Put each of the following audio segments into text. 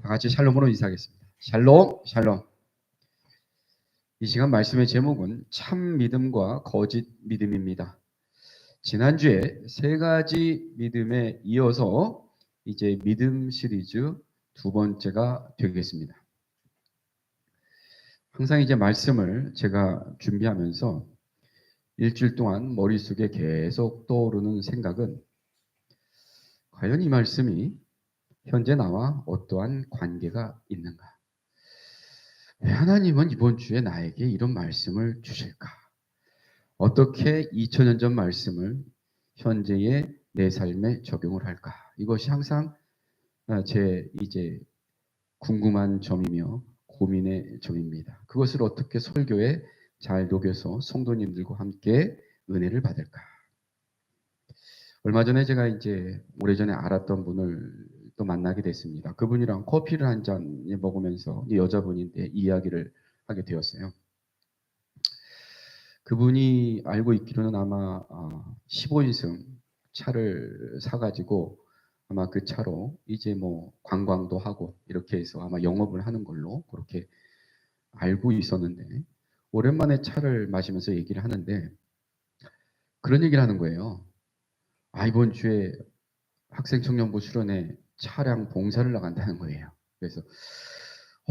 다 같이 샬롬으로 인사하겠습니다. 샬롬, 샬롬. 이 시간 말씀의 제목은 참 믿음과 거짓 믿음입니다. 지난주에 세 가지 믿음에 이어서 이제 믿음 시리즈 두 번째가 되겠습니다. 항상 이제 말씀을 제가 준비하면서 일주일 동안 머릿속에 계속 떠오르는 생각은 과연 이 말씀이 현재 나와 어떠한 관계가 있는가? 왜 하나님은 이번 주에 나에게 이런 말씀을 주실까? 어떻게 2000년 전 말씀을 현재의 내 삶에 적용을 할까? 이것이 항상 제 이제 궁금한 점이며 고민의 점입니다. 그것을 어떻게 설교에 잘 녹여서 성도님들과 함께 은혜를 받을까? 얼마 전에 제가 이제 오래전에 알았던 분을 또 만나게 됐습니다. 그분이랑 커피를 한 잔 먹으면서 여자분인데 이야기를 하게 되었어요. 그분이 알고 있기로는 아마 15인승 차를 사가지고 아마 그 차로 이제 뭐 관광도 하고 이렇게 해서 아마 영업을 하는 걸로 그렇게 알고 있었는데 오랜만에 차를 마시면서 얘기를 하는데 그런 얘기를 하는 거예요. 이번 주에 학생청년부 수련회 차량 봉사를 나간다는 거예요. 그래서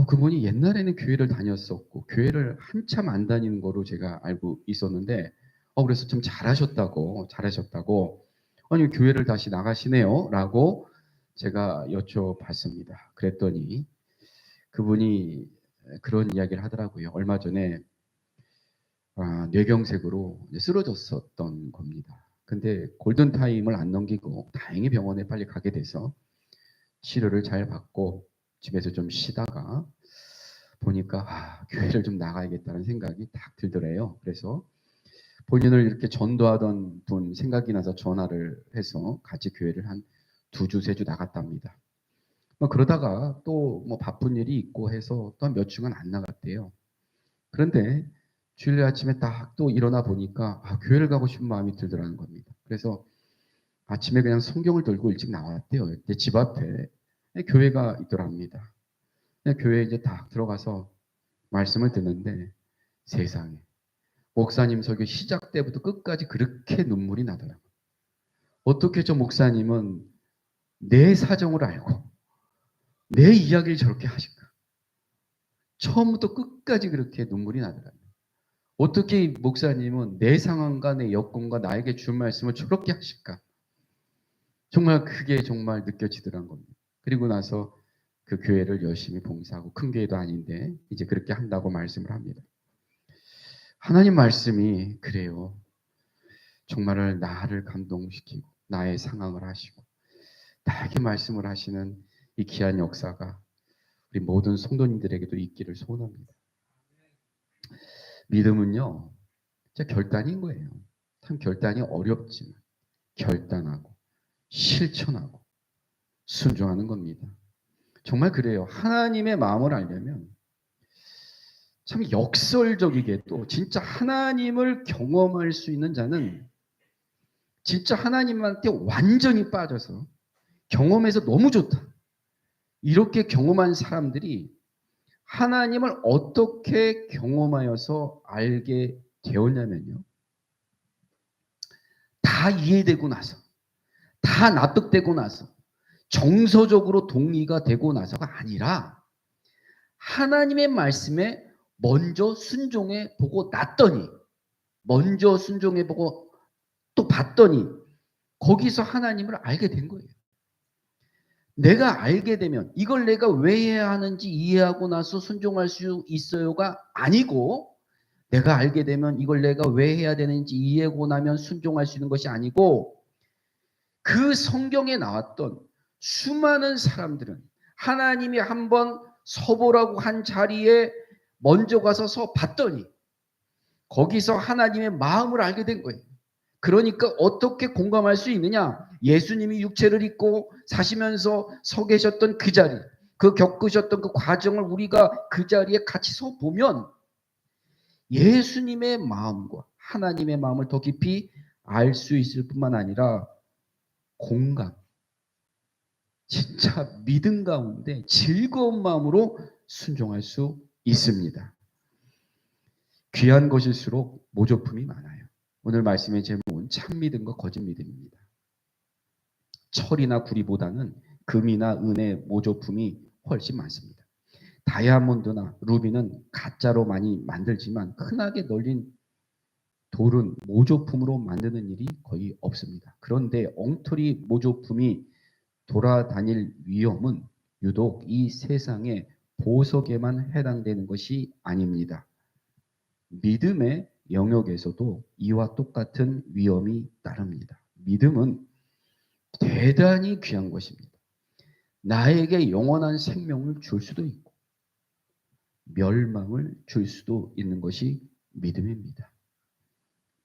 그분이 옛날에는 교회를 다녔었고 교회를 한참 안 다니는 거로 제가 알고 있었는데 그래서 좀 잘하셨다고 아니 교회를 다시 나가시네요 라고 제가 여쭤봤습니다. 그랬더니 그분이 그런 이야기를 하더라고요. 얼마 전에 뇌경색으로 쓰러졌었던 겁니다. 근데 골든타임을 안 넘기고 다행히 병원에 빨리 가게 돼서 치료를 잘 받고 집에서 좀 쉬다가 보니까 교회를 좀 나가야겠다는 생각이 딱 들더래요. 그래서 본인을 이렇게 전도하던 분 생각이 나서 전화를 해서 같이 교회를 한 2주, 3주 나갔답니다. 그러다가 또 뭐 바쁜 일이 있고 해서 또 몇 주간 안 나갔대요. 그런데 주일 아침에 딱 또 일어나 보니까 교회를 가고 싶은 마음이 들더라는 겁니다. 그래서 아침에 그냥 성경을 들고 일찍 나왔대요. 집 앞에 교회가 있더랍니다. 교회에 이제 딱 들어가서 말씀을 듣는데 세상에 목사님 설교 시작 때부터 끝까지 그렇게 눈물이 나더라고요. 어떻게 저 목사님은 내 사정을 알고 내 이야기를 저렇게 하실까? 처음부터 끝까지 그렇게 눈물이 나더라고요. 어떻게 목사님은 내 상황과 내 여건과 나에게 준 말씀을 저렇게 하실까? 정말 그게 정말 느껴지더란 겁니다. 그리고 나서 그 교회를 열심히 봉사하고 큰 교회도 아닌데 이제 그렇게 한다고 말씀을 합니다. 하나님 말씀이 그래요. 정말 나를 감동시키고 나의 상황을 하시고 나에게 말씀을 하시는 이 귀한 역사가 우리 모든 성도님들에게도 있기를 소원합니다. 믿음은요, 진짜 결단인 거예요. 참 결단이 어렵지만 결단하고 실천하고 순종하는 겁니다. 정말 그래요. 하나님의 마음을 알려면 참 역설적이게도 진짜 하나님을 경험할 수 있는 자는 진짜 하나님한테 완전히 빠져서 경험해서 너무 좋다. 이렇게 경험한 사람들이 하나님을 어떻게 경험하여서 알게 되었냐면요. 다 이해되고 나서, 다 납득되고 나서, 정서적으로 동의가 되고 나서가 아니라 하나님의 말씀에 먼저 순종해 보고 났더니, 먼저 순종해 보고 또 봤더니 거기서 하나님을 알게 된 거예요. 내가 알게 되면 이걸 내가 왜 해야 하는지 이해하고 나서 순종할 수 있어요가 아니고 내가 알게 되면 이걸 내가 왜 해야 되는지 이해하고 나면 순종할 수 있는 것이 아니고 그 성경에 나왔던 수많은 사람들은 하나님이 한번 서보라고 한 자리에 먼저 가서 서 봤더니 거기서 하나님의 마음을 알게 된 거예요. 그러니까 어떻게 공감할 수 있느냐? 예수님이 육체를 입고 사시면서 서 계셨던 그 자리, 그 겪으셨던 그 과정을 우리가 그 자리에 같이 서 보면 예수님의 마음과 하나님의 마음을 더 깊이 알 수 있을 뿐만 아니라 공감, 진짜 믿음 가운데 즐거운 마음으로 순종할 수 있습니다. 귀한 것일수록 모조품이 많아요. 오늘 말씀의 제목은 참 믿음과 거짓 믿음입니다. 철이나 구리보다는 금이나 은의 모조품이 훨씬 많습니다. 다이아몬드나 루비는 가짜로 많이 만들지만 흔하게 널린 돌은 모조품으로 만드는 일이 거의 없습니다. 그런데 엉터리 모조품이 돌아다닐 위험은 유독 이 세상의 보석에만 해당되는 것이 아닙니다. 믿음의 영역에서도 이와 똑같은 위험이 따릅니다. 믿음은 대단히 귀한 것입니다. 나에게 영원한 생명을 줄 수도 있고 멸망을 줄 수도 있는 것이 믿음입니다.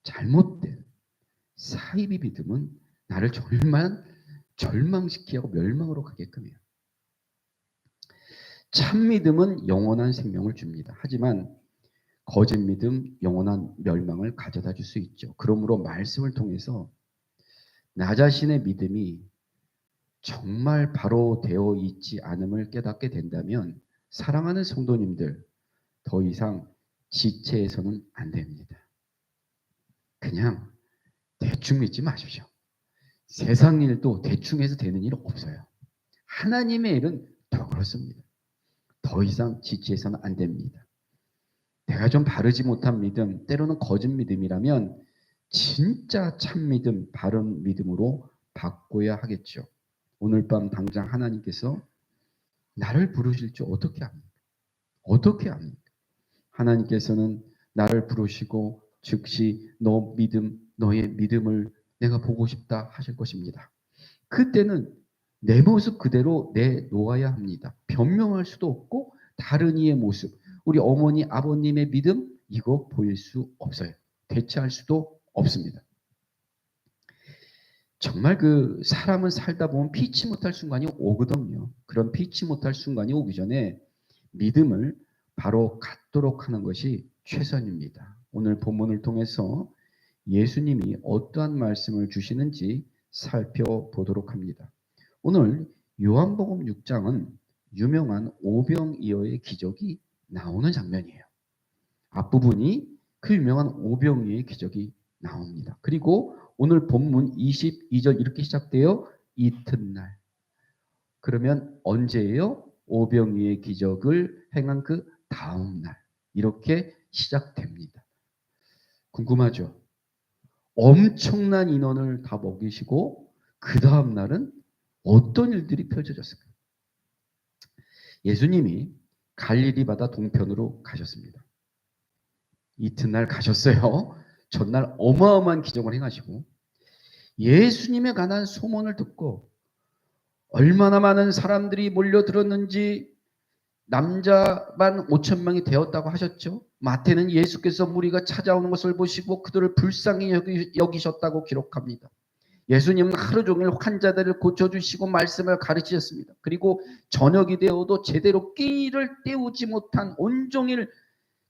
잘못된 사이비 믿음은 나를 절망시키고 멸망으로 가게끔 해요. 참 믿음은 영원한 생명을 줍니다. 하지만 거짓 믿음, 영원한 멸망을 가져다 줄 수 있죠. 그러므로 말씀을 통해서 나 자신의 믿음이 정말 바로 되어 있지 않음을 깨닫게 된다면 사랑하는 성도님들, 더 이상 지체해서는 안 됩니다. 그냥 대충 믿지 마십시오. 세상 일도 대충 해서 되는 일 없어요. 하나님의 일은 더 그렇습니다. 더 이상 지체해서는 안 됩니다. 내가 좀 바르지 못한 믿음, 때로는 거짓 믿음이라면 진짜 참 믿음, 바른 믿음으로 바꿔야 하겠죠. 오늘 밤 당장 하나님께서 나를 부르실 줄 어떻게 합니까? 어떻게 합니까? 하나님께서는 나를 부르시고 즉시 너의 믿음을 내가 보고 싶다 하실 것입니다. 그때는 내 모습 그대로 내놓아야 합니다. 변명할 수도 없고 다른 이의 모습, 우리 어머니 아버님의 믿음 이거 보일 수 없어요. 대체할 수도 없습니다. 정말 그 사람은 살다 보면 피치 못할 순간이 오거든요. 그런 피치 못할 순간이 오기 전에 믿음을 바로 갖도록 하는 것이 최선입니다. 오늘 본문을 통해서 예수님이 어떠한 말씀을 주시는지 살펴보도록 합니다. 오늘 요한복음 6장은 유명한 오병이어의 기적이 나오는 장면이에요. 앞부분이 그 유명한 오병이어의 기적이 나옵니다. 그리고 오늘 본문 22절 이렇게 시작돼요. 이튿날. 그러면 언제예요? 오병이어의 기적을 행한 그 다음 날. 이렇게 시작됩니다. 궁금하죠? 엄청난 인원을 다 먹이시고 그 다음 날은 어떤 일들이 펼쳐졌을까요? 예수님이 갈릴리 바다 동편으로 가셨습니다. 이튿날 가셨어요. 전날 어마어마한 기적을 행하시고 예수님에 관한 소문을 듣고 얼마나 많은 사람들이 몰려들었는지 남자만 5,000명이 되었다고 하셨죠. 마태는 예수께서 무리가 찾아오는 것을 보시고 그들을 불쌍히 여기셨다고 기록합니다. 예수님은 하루 종일 환자들을 고쳐주시고 말씀을 가르치셨습니다. 그리고 저녁이 되어도 제대로 끼니를 때우지 못한 온종일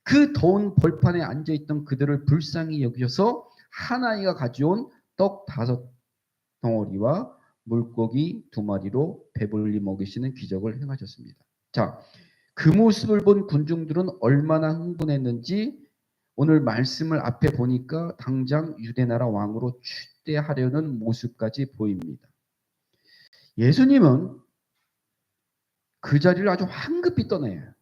그 더운 벌판에 앉아있던 그들을 불쌍히 여기셔서 한 아이가 가져온 떡 5덩어리와 물고기 2마리로 배불리 먹이시는 기적을 행하셨습니다. 자, 그 모습을 본 군중들은 얼마나 흥분했는지 오늘 말씀을 앞에 보니까 당장 유대나라 왕으로 추대하려는 모습까지 보입니다. 예수님은 그 자리를 아주 황급히 떠나요.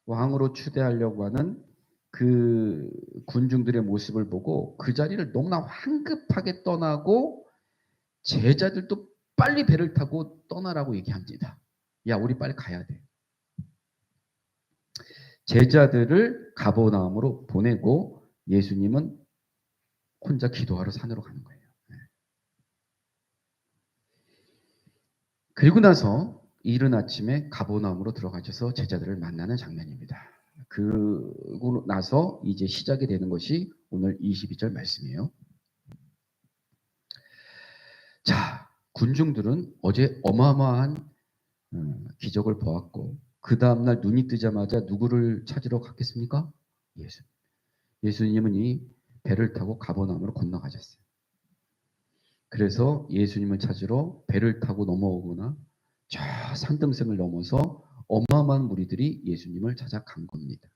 왕으로 추대하려고 하는 그 군중들의 모습을 보고 그 자리를 너무나 황급하게 떠나고 제자들도 빨리 배를 타고 떠나라고 얘기합니다. 야, 우리 빨리 가야 돼. 제자들을 가버나움으로 보내고 예수님은 혼자 기도하러 산으로 가는 거예요. 그리고 나서 이른 아침에 가버나움으로 들어가셔서 제자들을 만나는 장면입니다. 그러고 나서 이제 시작이 되는 것이 오늘 22절 말씀이에요. 자, 군중들은 어제 어마어마한 기적을 보았고 그 다음날 눈이 뜨자마자 누구를 찾으러 갔겠습니까? 예수님은 이 배를 타고 가버나움으로 건너가셨어요. 그래서 예수님을 찾으러 배를 타고 넘어오거나 저 산등성을 넘어서 어마어마한 무리들이 예수님을 찾아간 겁니다.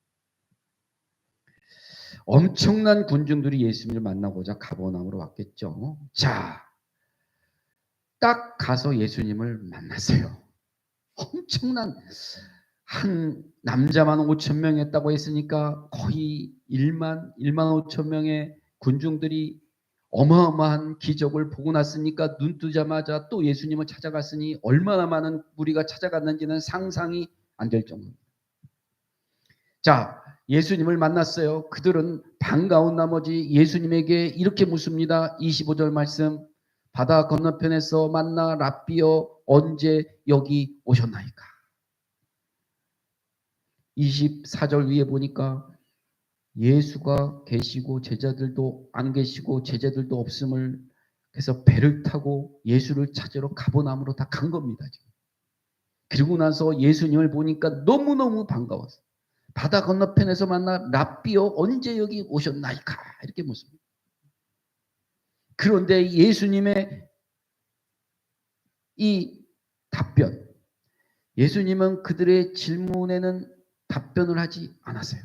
엄청난 군중들이 예수님을 만나고자 가버나움으로 왔겠죠. 자, 딱 가서 예수님을 만났어요. 엄청난 한 남자만 5천 명이었다고 했으니까 거의 1만 5천 명의 군중들이 어마어마한 기적을 보고 났으니까 눈 뜨자마자 또 예수님을 찾아갔으니 얼마나 많은 무리가 찾아갔는지는 상상이 안 될 정도입니다. 자, 예수님을 만났어요. 그들은 반가운 나머지 예수님에게 이렇게 묻습니다. 25절 말씀. 바다 건너편에서 만나 랍비여 언제 여기 오셨나이까? 24절 위에 보니까 예수가 계시고 제자들도 안 계시고 제자들도 없음을, 그래서 배를 타고 예수를 찾으러 가버나움으로 다 간 겁니다. 지금. 그리고 나서 예수님을 보니까 너무너무 반가웠어요. 바다 건너편에서 만나 랍비여 언제 여기 오셨나이까? 이렇게 묻습니다. 그런데 예수님의 이 답변, 예수님은 그들의 질문에는 답변을 하지 않았어요.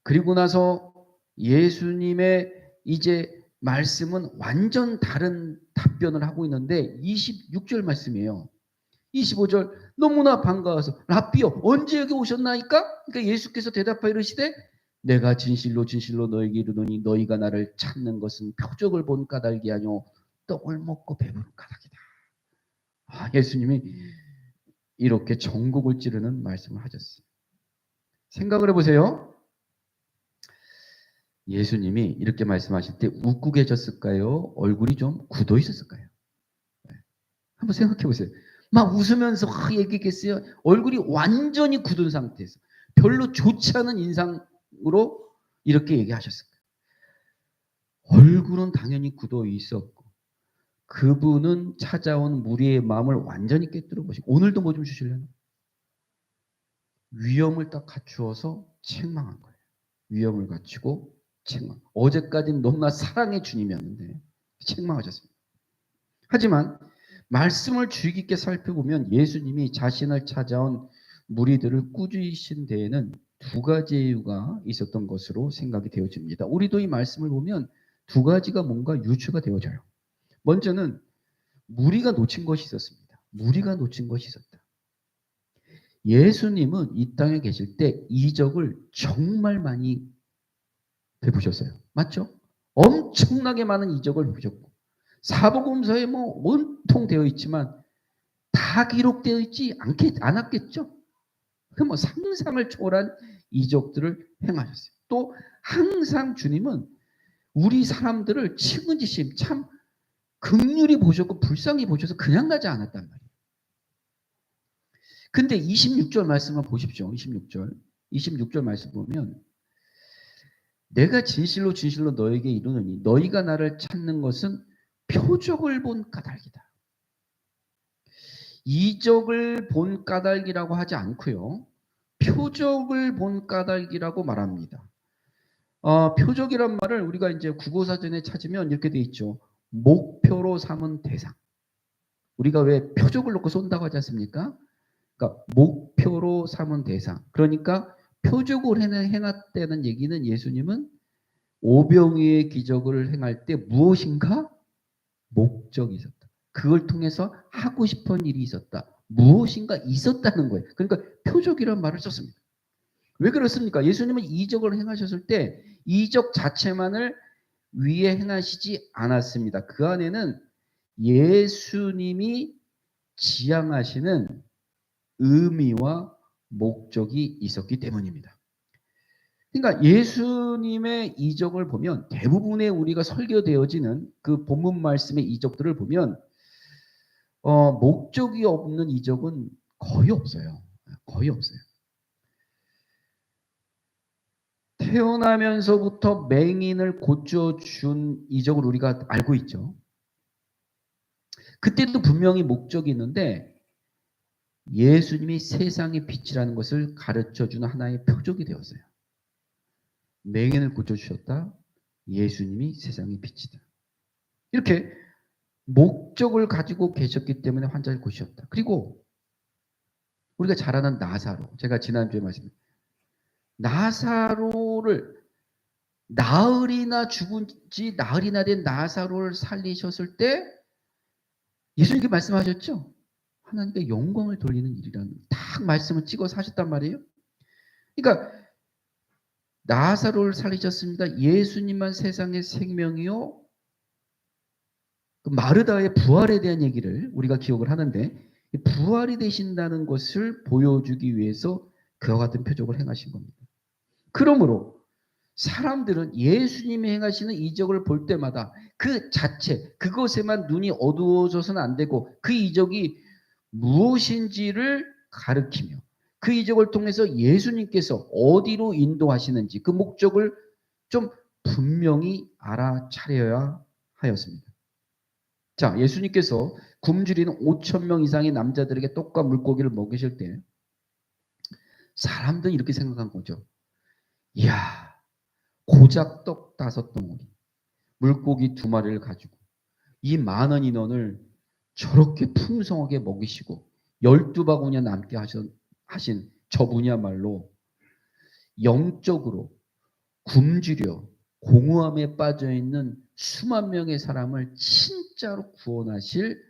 그리고 나서 예수님의 이제 말씀은 완전 다른 답변을 하고 있는데 26절 말씀이에요. 25절 너무나 반가워서 랍비여 언제 여기 오셨나이까? 그러니까 예수께서 대답하여 이르시되 내가 진실로 진실로 너에게 이르노니 너희가 나를 찾는 것은 표적을 본 까닭이 아니오 떡을 먹고 배부른 까닭이다. 예수님이 이렇게 전곡을 찌르는 말씀을 하셨어요. 생각을 해보세요. 예수님이 이렇게 말씀하실 때 웃고 계셨을까요? 얼굴이 좀 굳어 있었을까요? 한번 생각해 보세요. 막 웃으면서 얘기했겠어요? 얼굴이 완전히 굳은 상태에서 별로 좋지 않은 인상으로 이렇게 얘기하셨을 거예요. 얼굴은 당연히 굳어 있었고 그분은 찾아온 무리의 마음을 완전히 깨뜨려 보시고 오늘도 뭐 좀 주실래요? 위엄을 딱 갖추어서 책망한 거예요. 위엄을 갖추고 책망. 어제까지는 너무나 사랑의 주님이었는데 책망하셨습니다. 하지만 말씀을 주의 깊게 살펴보면 예수님이 자신을 찾아온 무리들을 꾸짖으신 데에는 두 가지 이유가 있었던 것으로 생각이 되어집니다. 우리도 이 말씀을 보면 두 가지가 뭔가 유추가 되어져요. 먼저는 무리가 놓친 것이 있었습니다. 무리가 놓친 것이 있었다. 예수님은 이 땅에 계실 때 이적을 정말 많이 베푸셨어요. 맞죠? 엄청나게 많은 이적을 베푸셨고 사복음서에 뭐 온통 되어 있지만 다 기록되어 있지 않았겠죠? 그 뭐 상상을 초월한 이적들을 행하셨어요. 또 항상 주님은 우리 사람들을 측은지심 참 긍휼히 보셨고 불쌍히 보셔서 그냥 가지 않았단 말이에요. 근데 26절 말씀을 보십시오. 26절 말씀 보면 내가 진실로 진실로 너에게 이르노니 너희가 나를 찾는 것은 표적을 본 까닭이다. 이적을 본 까닭이라고 하지 않고요. 표적을 본 까닭이라고 말합니다. 표적이란 말을 우리가 이제 국어사전에 찾으면 이렇게 돼 있죠. 목표로 삼은 대상. 우리가 왜 표적을 놓고 쏜다고 하지 않습니까? 그러니까 목표로 삼은 대상. 그러니까 표적을 행했다는 얘기는 예수님은 오병이의 기적을 행할 때 무엇인가 목적이 있었다. 그걸 통해서 하고 싶은 일이 있었다. 무엇인가 있었다는 거예요. 그러니까 표적이라는 말을 썼습니다. 왜 그렇습니까? 예수님은 이적을 행하셨을 때 이적 자체만을 위해 행하시지 않았습니다. 그 안에는 예수님이 지향하시는 의미와 목적이 있었기 때문입니다. 그러니까 예수님의 이적을 보면 대부분의 우리가 설교되어지는 그 본문 말씀의 이적들을 보면 목적이 없는 이적은 거의 없어요. 거의 없어요. 태어나면서부터 맹인을 고쳐준 이적을 우리가 알고 있죠. 그때도 분명히 목적이 있는데 예수님이 세상의 빛이라는 것을 가르쳐주는 하나의 표적이 되었어요. 맹인을 고쳐주셨다. 예수님이 세상의 빛이다. 이렇게 목적을 가지고 계셨기 때문에 환자를 고치셨다. 그리고 우리가 잘 아는 나사로, 제가 지난주에 말씀드린 나사로를 나흘이나 죽은 지 나흘이나 된 나사로를 살리셨을 때 예수님께 말씀하셨죠. 하나님께 영광을 돌리는 일이라는 딱 말씀을 찍어서 하셨단 말이에요. 그러니까 나사로를 살리셨습니다. 예수님만 세상의 생명이요. 그 마르다의 부활에 대한 얘기를 우리가 기억을 하는데 부활이 되신다는 것을 보여주기 위해서 그와 같은 표적을 행하신 겁니다. 그러므로 사람들은 예수님이 행하시는 이적을 볼 때마다 그 자체, 그것에만 눈이 어두워져서는 안 되고 그 이적이 무엇인지를 가르치며 그 이적을 통해서 예수님께서 어디로 인도하시는지 그 목적을 좀 분명히 알아차려야 하였습니다. 자, 예수님께서 굶주리는 5천 명 이상의 남자들에게 떡과 물고기를 먹이실 때 사람들은 이렇게 생각한 거죠. 이야, 고작 떡 5덩어리, 물고기 2마리를 가지고 이 많은 인원을 저렇게 풍성하게 먹이시고 12바구니나 남게 하신 저분이야말로 영적으로 굶주려 공허함에 빠져있는 수만 명의 사람을 진짜로 구원하실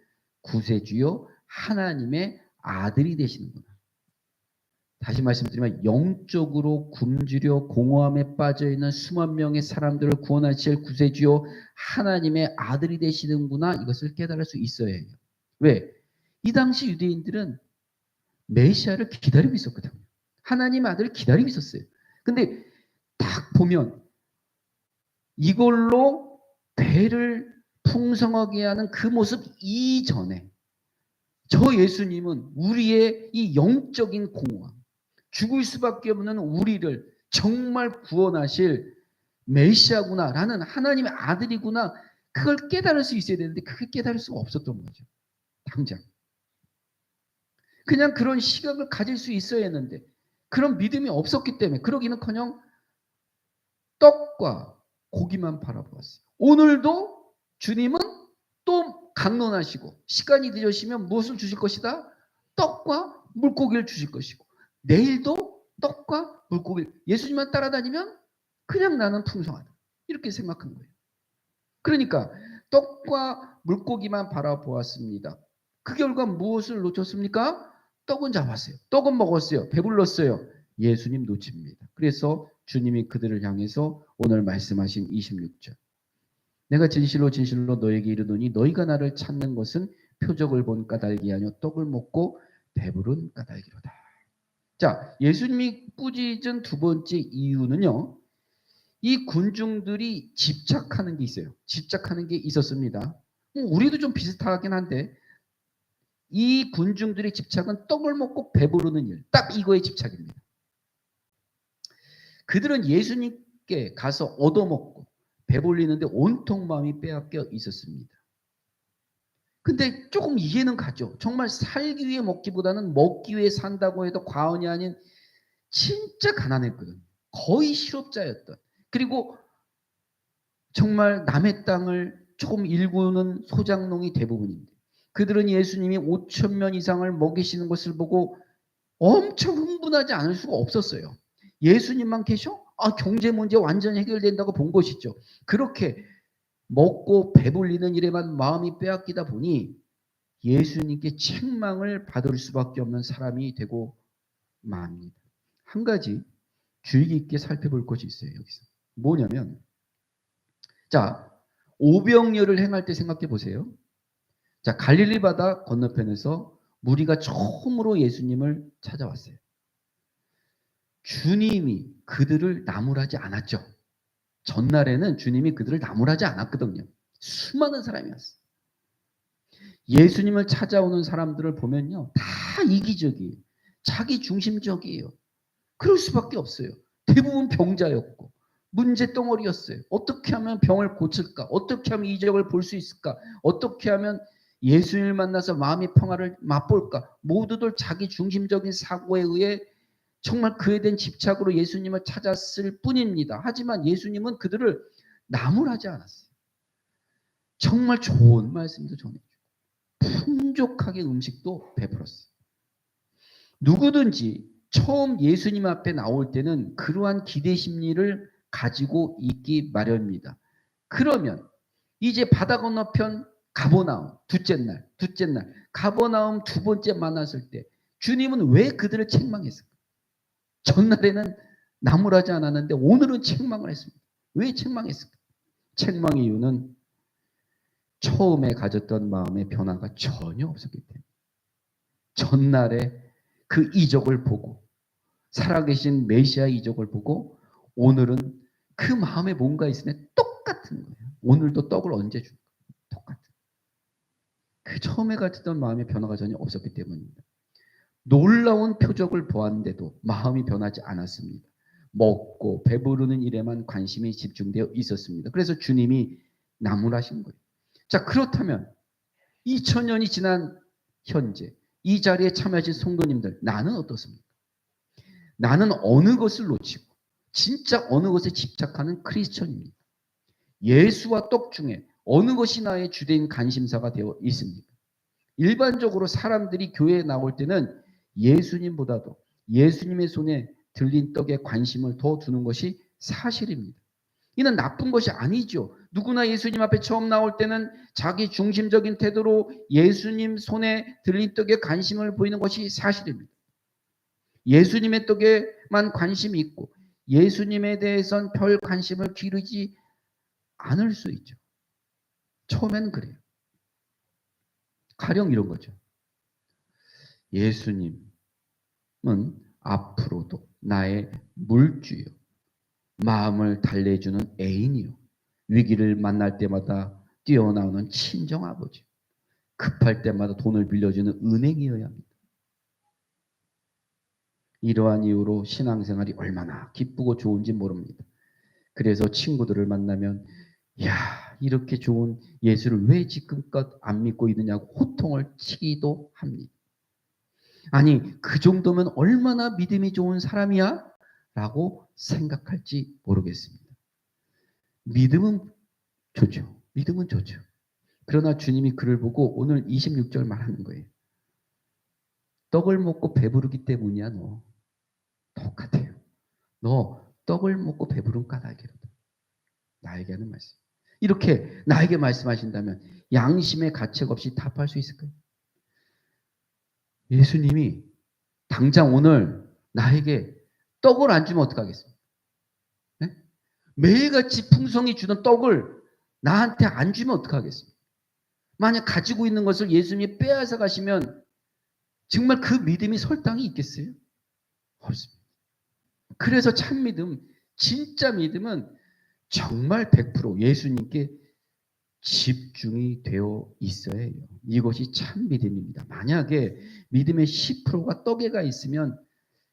구세주요 하나님의 아들이 되시는구나. 다시 말씀드리면 영적으로 굶주려 공허함에 빠져있는 수만 명의 사람들을 구원하실 구세주요 하나님의 아들이 되시는구나. 이것을 깨달을 수 있어야 해요. 왜? 이 당시 유대인들은 메시아를 기다리고 있었거든요. 하나님 아들을 기다리고 있었어요. 근데 딱 보면 이걸로 배를 풍성하게 하는 그 모습 이전에 저 예수님은 우리의 이 영적인 공허함, 죽을 수밖에 없는 우리를 정말 구원하실 메시아구나라는 하나님의 아들이구나, 그걸 깨달을 수 있어야 되는데 그걸 깨달을 수가 없었던 거죠. 당장. 그냥 그런 시각을 가질 수 있어야 했는데 그런 믿음이 없었기 때문에 그러기는커녕 떡과 고기만 바라보았어요. 오늘도 주님은 또 강론하시고 시간이 늦으시면 무엇을 주실 것이다? 떡과 물고기를 주실 것이고 내일도 떡과 물고기를, 예수님만 따라다니면 그냥 나는 풍성하다 이렇게 생각한 거예요. 그러니까 떡과 물고기만 바라보았습니다. 그 결과 무엇을 놓쳤습니까? 떡은 잡았어요. 떡은 먹었어요. 배불렀어요. 예수님 놓칩니다. 그래서 주님이 그들을 향해서 오늘 말씀하신 26절. 내가 진실로 진실로 너에게 이르노니 너희가 나를 찾는 것은 표적을 본 까닭이 아니요 떡을 먹고 배부른 까닭이로다. 자, 예수님이 꾸짖은 두 번째 이유는요. 이 군중들이 집착하는 게 있어요. 집착하는 게 있었습니다. 우리도 좀 비슷하긴 한데 이 군중들의 집착은 떡을 먹고 배부르는 일, 딱 이거에 집착입니다. 그들은 예수님께 가서 얻어먹고 배불리는데 온통 마음이 빼앗겨 있었습니다. 근데 조금 이해는 가죠. 정말 살기 위해 먹기보다는 먹기 위해 산다고 해도 과언이 아닌 진짜 가난했거든. 거의 실업자였던. 그리고 정말 남의 땅을 조금 일구는 소장농이 대부분인데 그들은 예수님이 5천 명 이상을 먹이시는 것을 보고 엄청 흥분하지 않을 수가 없었어요. 예수님만 계셔? 아, 경제 문제 완전히 해결된다고 본 것이죠. 그렇게 먹고 배불리는 일에만 마음이 빼앗기다 보니 예수님께 책망을 받을 수밖에 없는 사람이 되고 맙니다. 한 가지 주의 깊게 살펴볼 것이 있어요. 여기서 뭐냐면, 자, 오병이어를 행할 때 생각해 보세요. 자, 갈릴리 바다 건너편에서 무리가 처음으로 예수님을 찾아왔어요. 주님이 그들을 나무라지 않았죠. 전날에는 주님이 그들을 나무라지 않았거든요. 수많은 사람이 왔어요. 예수님을 찾아오는 사람들을 보면요, 다 이기적이에요. 자기 중심적이에요. 그럴 수밖에 없어요. 대부분 병자였고 문제덩어리였어요. 어떻게 하면 병을 고칠까? 어떻게 하면 이적을 볼 수 있을까? 어떻게 하면 예수님을 만나서 마음의 평화를 맛볼까? 모두들 자기 중심적인 사고에 의해 정말 그에 대한 집착으로 예수님을 찾았을 뿐입니다. 하지만 예수님은 그들을 나무라지 않았어요. 정말 좋은 말씀도 전해주고 풍족하게 음식도 베풀었어요. 누구든지 처음 예수님 앞에 나올 때는 그러한 기대 심리를 가지고 있기 마련입니다. 그러면 이제 바다 건너편 가버나움 둘째 날 가버나움 두 번째 만났을 때 주님은 왜 그들을 책망했을까? 전날에는 나무라지 않았는데 오늘은 책망을 했습니다. 왜 책망했을까? 책망의 이유는 처음에 가졌던 마음의 변화가 전혀 없었기 때문에 전날에 그 이적을 보고 살아계신 메시아 이적을 보고 오늘은 그 마음에 뭔가 있으면 똑같은 거예요. 오늘도 떡을 언제 줄까? 똑같은. 그 처음에 가졌던 마음의 변화가 전혀 없었기 때문입니다. 놀라운 표적을 보았는데도 마음이 변하지 않았습니다. 먹고 배부르는 일에만 관심이 집중되어 있었습니다. 그래서 주님이 나무라신 거예요. 자, 그렇다면 2000년이 지난 현재 이 자리에 참여하신 성도님들, 나는 어떻습니까? 나는 어느 것을 놓치고 진짜 어느 것에 집착하는 크리스천입니다. 예수와 떡 중에 어느 것이 나의 주된 관심사가 되어 있습니까? 일반적으로 사람들이 교회에 나올 때는 예수님보다도 예수님의 손에 들린 떡에 관심을 더 두는 것이 사실입니다. 이는 나쁜 것이 아니죠. 누구나 예수님 앞에 처음 나올 때는 자기 중심적인 태도로 예수님 손에 들린 떡에 관심을 보이는 것이 사실입니다. 예수님의 떡에만 관심이 있고 예수님에 대해선 별 관심을 기르지 않을 수 있죠. 처음에는 그래요. 가령 이런 거죠. 예수님은 앞으로도 나의 물주요, 마음을 달래주는 애인이요, 위기를 만날 때마다 뛰어나오는 친정아버지, 급할 때마다 돈을 빌려주는 은행이어야 합니다. 이러한 이유로 신앙생활이 얼마나 기쁘고 좋은지 모릅니다. 그래서 친구들을 만나면 야, 이렇게 좋은 예수를 왜 지금껏 안 믿고 있느냐고 호통을 치기도 합니다. 아니, 그 정도면 얼마나 믿음이 좋은 사람이야? 라고 생각할지 모르겠습니다. 믿음은 좋죠. 믿음은 좋죠. 그러나 주님이 그를 보고 오늘 26절 말하는 거예요. 떡을 먹고 배부르기 때문이야, 너. 똑같아요. 너 떡을 먹고 배부른 까닭이로다. 나에게 하는 말씀. 이렇게 나에게 말씀하신다면 양심의 가책 없이 답할 수 있을까요? 예수님이 당장 오늘 나에게 떡을 안 주면 어떡하겠습니까? 네? 매일같이 풍성히 주는 떡을 나한테 안 주면 어떡하겠습니까? 만약 가지고 있는 것을 예수님이 빼앗아 가시면 정말 그 믿음이 설당이 있겠어요? 없습니다. 그래서 참 믿음, 진짜 믿음은 정말 100% 예수님께 집중이 되어 있어야 해요. 이것이 참 믿음입니다. 만약에 믿음의 10%가 떡에가 있으면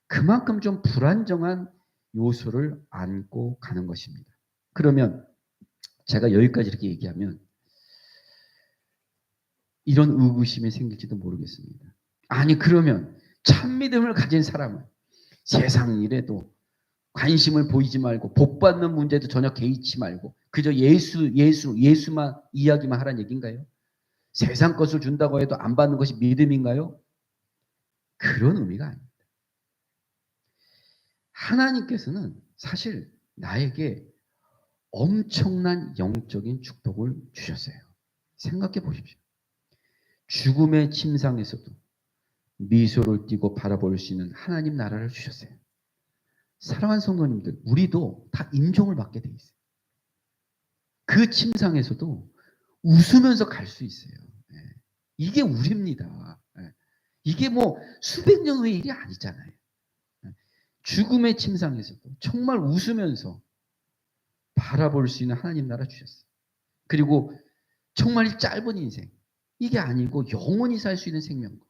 그만큼 좀 불안정한 요소를 안고 가는 것입니다. 그러면 제가 여기까지 이렇게 얘기하면 이런 의구심이 생길지도 모르겠습니다. 아니 그러면 참 믿음을 가진 사람은 세상 일에도 관심을 보이지 말고 복 받는 문제도 전혀 개의치 말고 그저 예수만 이야기만 하라는 얘기인가요? 세상 것을 준다고 해도 안 받는 것이 믿음인가요? 그런 의미가 아닙니다. 하나님께서는 사실 나에게 엄청난 영적인 축복을 주셨어요. 생각해 보십시오. 죽음의 침상에서도 미소를 띠고 바라볼 수 있는 하나님 나라를 주셨어요. 사랑하는 성도님들, 우리도 다 인종을 받게 돼 있어요. 그 침상에서도 웃으면서 갈 수 있어요. 이게 우리입니다. 이게 뭐 수백 년 후의 일이 아니잖아요. 죽음의 침상에서도 정말 웃으면서 바라볼 수 있는 하나님 나라 주셨어요. 그리고 정말 짧은 인생, 이게 아니고 영원히 살 수 있는 생명과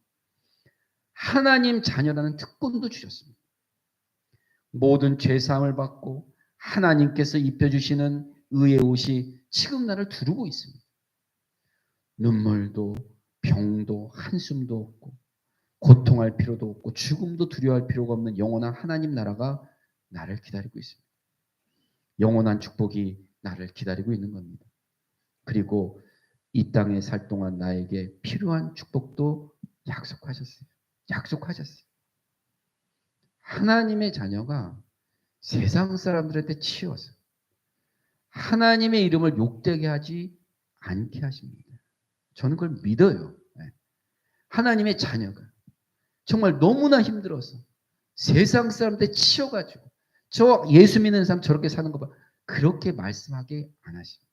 하나님 자녀라는 특권도 주셨습니다. 모든 죄사함을 받고 하나님께서 입혀주시는 의의 옷이 지금 나를 두르고 있습니다. 눈물도 병도 한숨도 없고 고통할 필요도 없고 죽음도 두려워할 필요가 없는 영원한 하나님 나라가 나를 기다리고 있습니다. 영원한 축복이 나를 기다리고 있는 겁니다. 그리고 이 땅에 살 동안 나에게 필요한 축복도 약속하셨어요. 약속하셨어요. 하나님의 자녀가 세상 사람들한테 치여서 하나님의 이름을 욕되게 하지 않게 하십니다. 저는 그걸 믿어요. 하나님의 자녀가 정말 너무나 힘들어서 세상 사람한테 치여가지고 저 예수 믿는 사람 저렇게 사는 거 봐. 그렇게 말씀하게 안 하십니다.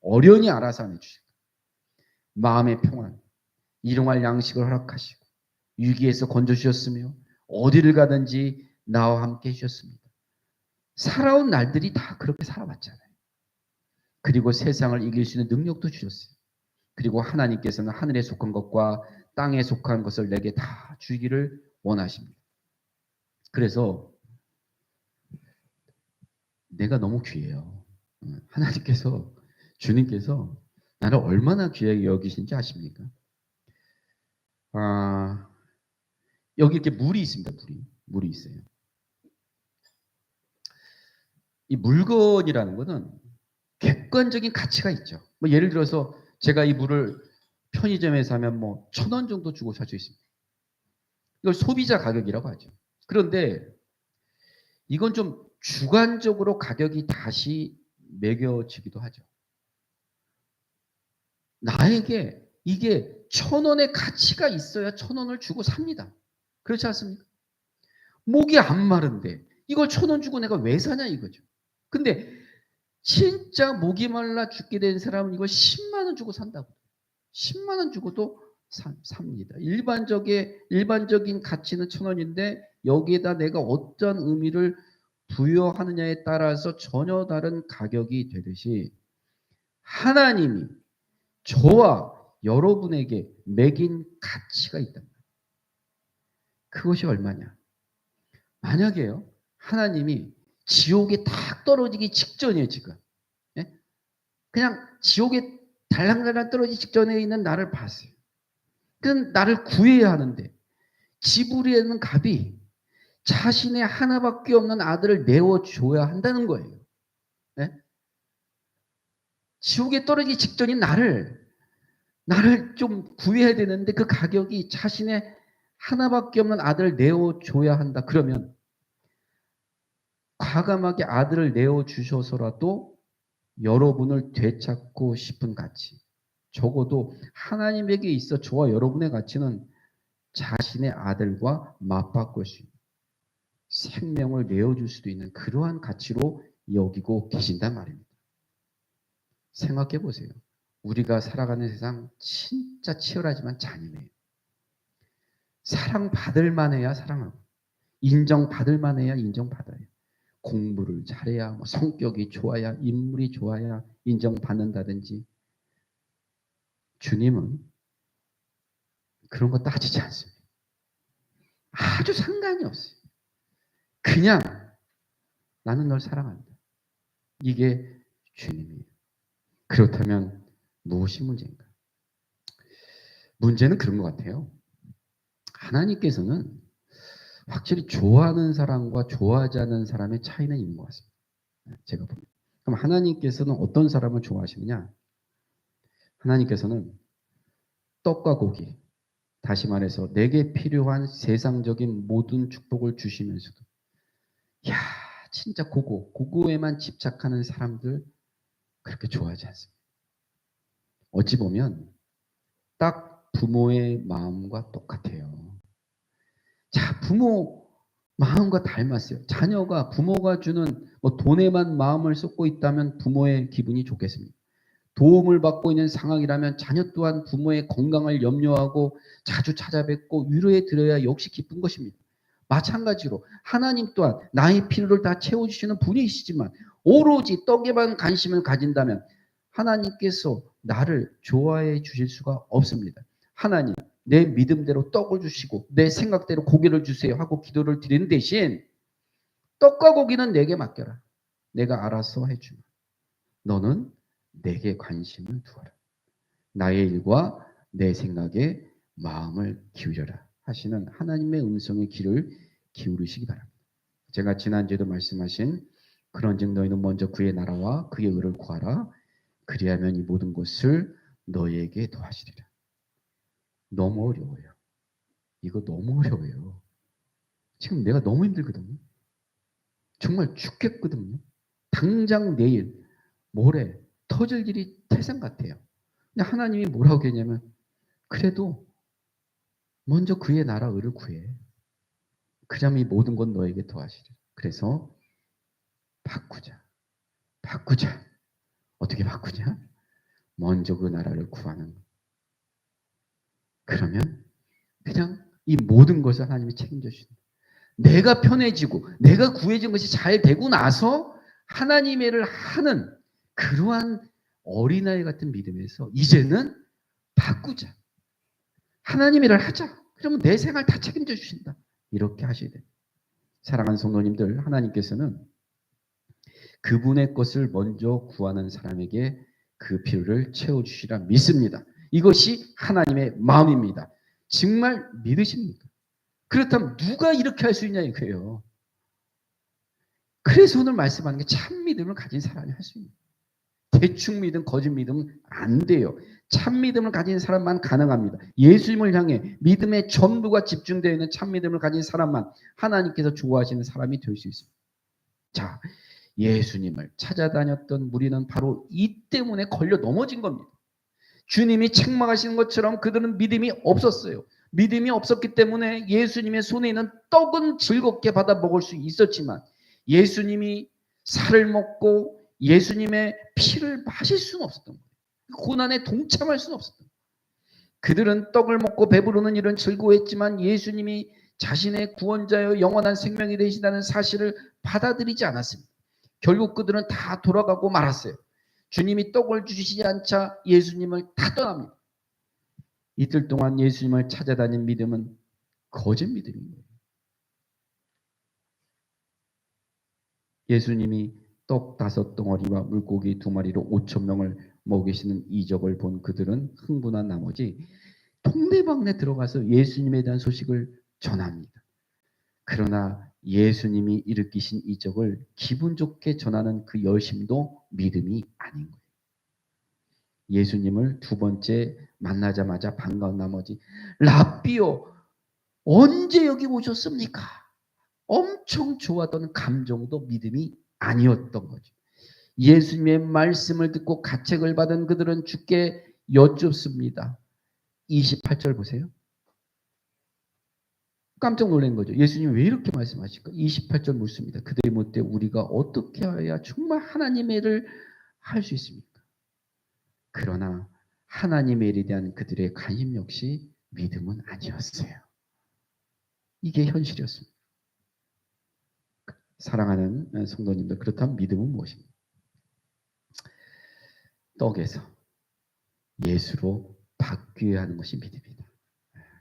어련히 알아서 안 해주시고 마음의 평안, 일용할 양식을 허락하시고 위기에서 건져주셨으며 어디를 가든지 나와 함께 해주셨습니다. 살아온 날들이 다 그렇게 살아왔잖아요. 그리고 세상을 이길 수 있는 능력도 주셨어요. 그리고 하나님께서는 하늘에 속한 것과 땅에 속한 것을 내게 다 주기를 원하십니다. 그래서 내가 너무 귀해요. 하나님께서 주님께서 나를 얼마나 귀하게 여기신지 아십니까? 여기 이렇게 물이 있습니다. 물이 있어요. 이 물건이라는 것은 객관적인 가치가 있죠. 뭐 예를 들어서 제가 이 물을 편의점에 사면 뭐 1,000원 정도 주고 살 수 있습니다. 이걸 소비자 가격이라고 하죠. 그런데 이건 좀 주관적으로 가격이 다시 매겨지기도 하죠. 나에게 이게 1,000원의 가치가 있어야 1,000원을 주고 삽니다. 그렇지 않습니까? 목이 안 마른데 이걸 1,000원 주고 내가 왜 사냐 이거죠. 근데 진짜 목이 말라 죽게 된 사람은 이걸 10만 원 주고 산다고. 10만 원 주고도 삽니다. 일반적인 가치는 1,000원인데 여기에다 내가 어떤 의미를 부여하느냐에 따라서 전혀 다른 가격이 되듯이 하나님이 저와 여러분에게 매긴 가치가 있다. 그것이 얼마냐? 만약에요, 하나님이 지옥에 딱 떨어지기 직전이에요, 지금. 예? 그냥 지옥에 달랑달랑 떨어지기 직전에 있는 나를 봤어요. 그럼 나를 구해야 하는데, 지불이라는 값이 자신의 하나밖에 없는 아들을 내어줘야 한다는 거예요. 예? 지옥에 떨어지기 직전인 나를 좀 구해야 되는데 그 가격이 자신의 하나밖에 없는 아들을 내어줘야 한다. 그러면 과감하게 아들을 내어주셔서라도 여러분을 되찾고 싶은 가치. 적어도 하나님에게 있어 저와 여러분의 가치는 자신의 아들과 맞바꿀 수 있는 생명을 내어줄 수도 있는 그러한 가치로 여기고 계신단 말입니다. 생각해 보세요. 우리가 살아가는 세상 진짜 치열하지만 잔인해요. 사랑받을 만해야 사랑하고 인정받을 만해야 인정받아요. 공부를 잘해야 뭐 성격이 좋아야 인물이 좋아야 인정받는다든지 주님은 그런 거 따지지 않습니다. 아주 상관이 없어요. 그냥 나는 널 사랑한다. 이게 주님이에요. 그렇다면 무엇이 문제인가? 문제는 그런 것 같아요. 하나님께서는 확실히 좋아하는 사람과 좋아하지 않는 사람의 차이는 있는 것 같습니다. 제가 보면. 그럼 하나님께서는 어떤 사람을 좋아하시느냐? 하나님께서는 떡과 고기, 다시 말해서 내게 필요한 세상적인 모든 축복을 주시면서도 야, 진짜 그거에만 집착하는 사람들 그렇게 좋아하지 않습니다. 어찌 보면 딱 부모의 마음과 똑같아요. 자, 부모 마음과 닮았어요. 자녀가 부모가 주는 뭐 돈에만 마음을 쏟고 있다면 부모의 기분이 좋겠습니다. 도움을 받고 있는 상황이라면 자녀 또한 부모의 건강을 염려하고 자주 찾아뵙고 위로해 드려야 역시 기쁜 것입니다. 마찬가지로 하나님 또한 나의 필요를 다 채워주시는 분이시지만 오로지 떡에만 관심을 가진다면 하나님께서 나를 좋아해 주실 수가 없습니다. 하나님, 내 믿음대로 떡을 주시고 내 생각대로 고기를 주세요 하고 기도를 드리는 대신 떡과 고기는 내게 맡겨라. 내가 알아서 해주마. 너는 내게 관심을 두어라. 나의 일과 내 생각에 마음을 기울여라 하시는 하나님의 음성의 귀를 기울이시기 바랍니다. 제가 지난주에도 말씀하신 그런즉 너희는 먼저 그의 나라와 그의 의를 구하라. 그리하면 이 모든 것을 너에게 더하시리라. 너무 어려워요. 이거 너무 어려워요. 지금 내가 너무 힘들거든요. 정말 죽겠거든요. 당장 내일, 모레 터질 일이 태산 같아요. 근데 하나님이 뭐라고 했냐면 그래도 먼저 그의 나라 의를 구해. 그러면 이 모든 건 너에게 더하시리라. 그래서 바꾸자. 바꾸자. 어떻게 바꾸냐? 먼저 그 나라를 구하는 거. 그러면 그냥 이 모든 것을 하나님이 책임져 주신다. 내가 편해지고 내가 구해진 것이 잘 되고 나서 하나님의 일을 하는 그러한 어린아이 같은 믿음에서 이제는 바꾸자. 하나님의 일을 하자. 그러면 내 생활 다 책임져 주신다. 이렇게 하셔야 돼요. 사랑하는 성도님들, 하나님께서는 그분의 것을 먼저 구하는 사람에게 그 필요를 채워주시라 믿습니다. 이것이 하나님의 마음입니다. 정말 믿으십니까? 그렇다면 누가 이렇게 할 수 있냐 이거예요. 그래서 오늘 말씀하는 게 참 믿음을 가진 사람이 할 수 있는 거예요. 대충 믿음, 거짓 믿음은 안 돼요. 참 믿음을 가진 사람만 가능합니다. 예수님을 향해 믿음의 전부가 집중되어 있는 참 믿음을 가진 사람만 하나님께서 좋아하시는 사람이 될 수 있습니다. 자, 예수님을 찾아다녔던 무리는 바로 이 때문에 걸려 넘어진 겁니다. 주님이 책망하시는 것처럼 그들은 믿음이 없었어요. 믿음이 없었기 때문에 예수님의 손에 있는 떡은 즐겁게 받아 먹을 수 있었지만 예수님이 살을 먹고 예수님의 피를 마실 수는 없었던 거예요. 고난에 동참할 수는 없었던 거예요. 그들은 떡을 먹고 배부르는 일은 즐거워했지만 예수님이 자신의 구원자여 영원한 생명이 되신다는 사실을 받아들이지 않았습니다. 결국 그들은 다 돌아가고 말았어요. 주님이 떡을 주시지 않자 예수님을 다 떠납니다. 이틀 동안 예수님을 찾아다닌 믿음은 거짓 믿음입니다. 예수님이 떡 5덩어리와 물고기 2마리로 5,000명을 먹이시는 이적을 본 그들은 흥분한 나머지 동네방네 들어가서 예수님에 대한 소식을 전합니다. 그러나 예수님이 일으키신 이적을 기분 좋게 전하는 그 열심도 믿음이 아닌 거예요. 예수님을 2번째 만나자마자 반가운 나머지 랍비요 언제 여기 오셨습니까? 엄청 좋았던 감정도 믿음이 아니었던 거죠. 예수님의 말씀을 듣고 가책을 받은 그들은 주께 여쭙습니다. 28절 보세요. 깜짝 놀란 거죠. 예수님이 왜 이렇게 말씀하실까? 28절 묻습니다. 그들이 묻되 우리가 어떻게 해야 정말 하나님의 일을 할 수 있습니까? 그러나 하나님의 일에 대한 그들의 관심 역시 믿음은 아니었어요. 이게 현실이었습니다. 사랑하는 성도님들, 그렇다면 믿음은 무엇입니까? 떡에서 예수로 바뀌어야 하는 것이 믿음이다.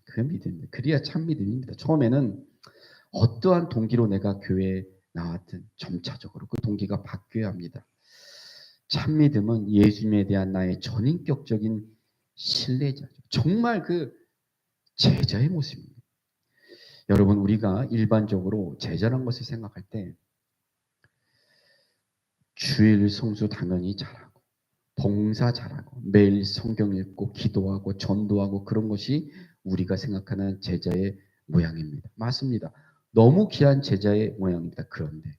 그게 믿음입니다. 그래야 참 믿음입니다. 처음에는 어떠한 동기로 내가 교회에 나왔든 점차적으로 그 동기가 바뀌어야 합니다. 참 믿음은 예수님에 대한 나의 전인격적인 신뢰자죠. 정말 그 제자의 모습입니다. 여러분, 우리가 일반적으로 제자란 것을 생각할 때 주일 성수 당연히 잘하고 봉사 잘하고 매일 성경 읽고 기도하고 전도하고 그런 것이 우리가 생각하는 제자의 모양입니다. 맞습니다. 너무 귀한 제자의 모양입니다. 그런데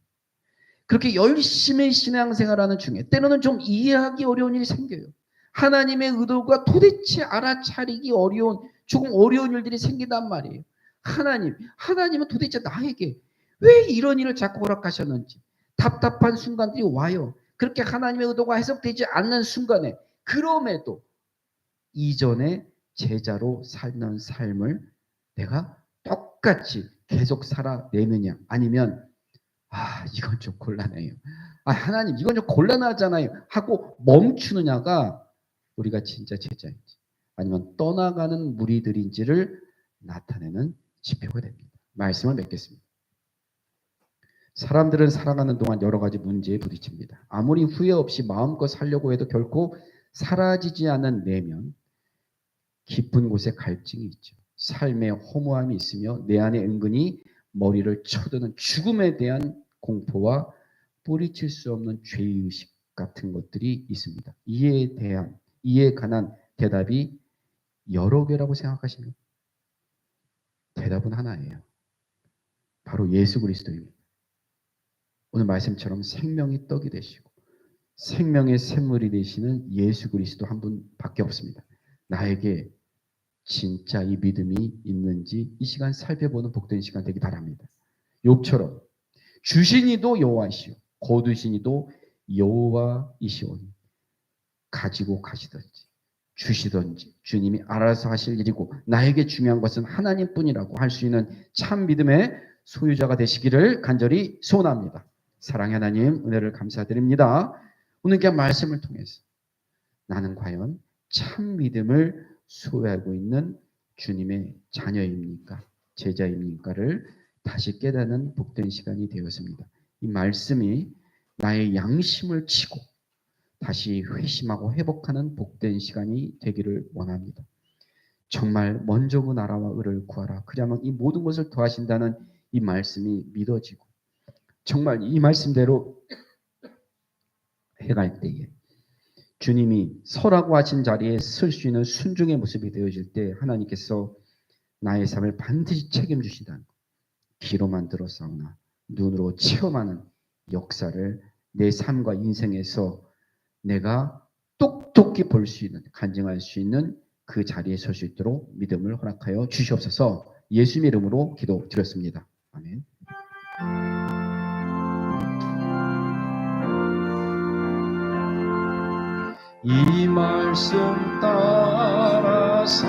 그렇게 열심히 신앙생활하는 중에 때로는 좀 이해하기 어려운 일이 생겨요. 하나님의 의도가 도대체 알아차리기 어려운 조금 어려운 일들이 생긴단 말이에요. 하나님은 도대체 나에게 왜 이런 일을 자꾸 허락하셨는지 답답한 순간들이 와요. 그렇게 하나님의 의도가 해석되지 않는 순간에 그럼에도 이전에 제자로 살던 삶을 내가 똑같이 계속 살아내느냐 아니면 이건 좀 곤란해요. 하나님 이건 좀 곤란하잖아요 하고 멈추느냐가 우리가 진짜 제자인지 아니면 떠나가는 무리들인지를 나타내는 지표가 됩니다. 말씀을 맺겠습니다. 사람들은 살아가는 동안 여러 가지 문제에 부딪힙니다. 아무리 후회 없이 마음껏 살려고 해도 결코 사라지지 않는 내면 깊은 곳에 갈증이 있죠. 삶의 허무함이 있으며 내 안에 은근히 머리를 쳐드는 죽음에 대한 공포와 뿌리칠 수 없는 죄의식 같은 것들이 있습니다. 이에 관한 대답이 여러 개라고 생각하십니까? 대답은 하나예요. 바로 예수 그리스도입니다. 오늘 말씀처럼 생명이 떡이 되시고 생명의 샘물이 되시는 예수 그리스도 한 분밖에 없습니다. 나에게 진짜 이 믿음이 있는지 이 시간 살펴보는 복된 시간 되기 바랍니다. 욥처럼 주신이도 여호와이시오 거두신이도 여호와이시오니 가지고 가시든지 주시든지 주님이 알아서 하실 일이고 나에게 중요한 것은 하나님뿐이라고 할 수 있는 참 믿음의 소유자가 되시기를 간절히 소원합니다. 사랑의 하나님 은혜를 감사드립니다. 오늘께 말씀을 통해서 나는 과연 참 믿음을 소유하고 있는 주님의 자녀입니까? 제자입니까를 다시 깨닫는 복된 시간이 되었습니다. 이 말씀이 나의 양심을 치고 다시 회심하고 회복하는 복된 시간이 되기를 원합니다. 정말 먼저 그 나라와 의를 구하라. 그러면 이 모든 것을 더하신다는 이 말씀이 믿어지고 정말 이 말씀대로 해갈 때에 주님이 서라고 하신 자리에 설 수 있는 순종의 모습이 되어질 때 하나님께서 나의 삶을 반드시 책임주신다는 것. 귀로만 들었사오나 눈으로 체험하는 역사를 내 삶과 인생에서 내가 똑똑히 볼 수 있는 간증할 수 있는 그 자리에 설 수 있도록 믿음을 허락하여 주시옵소서. 예수님의 이름으로 기도드렸습니다. 아멘. 이 말씀 따라서